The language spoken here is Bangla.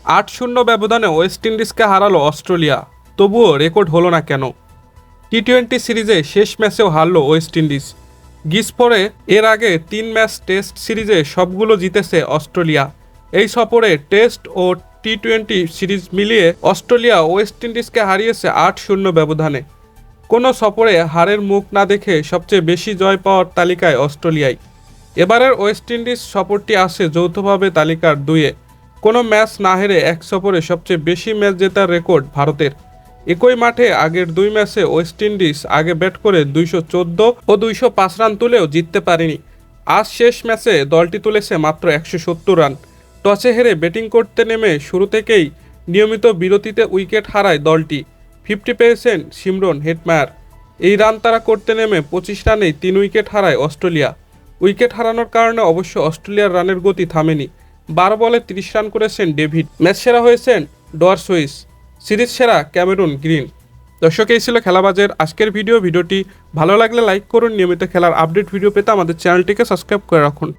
8-0 ব্যবধানে ওয়েস্ট ইন্ডিজকে হারালো অস্ট্রেলিয়া, তবুও রেকর্ড হলো না কেন? টি-20 সিরিজে শেষ ম্যাচেও হারল ওয়েস্ট ইন্ডিজ। গিসফোর্ডে এর আগে 3 ম্যাচ টেস্ট সিরিজে সবগুলো জিতেছে অস্ট্রেলিয়া। এই সফরে টেস্ট ও টি-20 সিরিজ মিলিয়ে অস্ট্রেলিয়া ওয়েস্ট ইন্ডিজকে হারিয়েছে 8-0 ব্যবধানে। কোনো সফরে হারের মুখ না দেখে সবচেয়ে বেশি জয় পাওয়ার তালিকায় অস্ট্রেলিয়ায়। এবারের ওয়েস্ট ইন্ডিজ সফরটি আসে যৌথভাবে তালিকার 2-এ। কোনো ম্যাচ না হেরে এক সফরে সবচেয়ে বেশি ম্যাচ জেতার রেকর্ড ভারতের। একই মাঠে আগের 2 ম্যাচে ওয়েস্ট ইন্ডিজ আগে ব্যাট করে 214 ও 205 রান তুলেও জিততে পারেনি। আজ শেষ ম্যাচে দলটি তুলেছে মাত্র 170 রান। টসে হেরে ব্যাটিং করতে নেমে শুরু থেকেই নিয়মিত বিরতিতে উইকেট হারায় দলটি। 50 পেয়েছেন শিমরন হেটমায়ার। এই রান তারা করতে নেমে 25 রানেই 3 উইকেট হারায় অস্ট্রেলিয়া। উইকেট হারানোর কারণে অবশ্য অস্ট্রেলিয়ার রানের গতি থামেনি। 12 বলে 30 রান করেছেন ডেভিড। ম্যাচ সেরা হয়েছেন ডর সুইস, সিরিজ সেরা ক্যামেরুন গ্রিন। দর্শক, এই ছিল খেলাবাজের আজকের ভিডিওটি ভালো লাগলে লাইক করুন। নিয়মিত খেলার আপডেট ভিডিও পেতে আমাদের চ্যানেলটিকে সাবস্ক্রাইব করে রাখুন।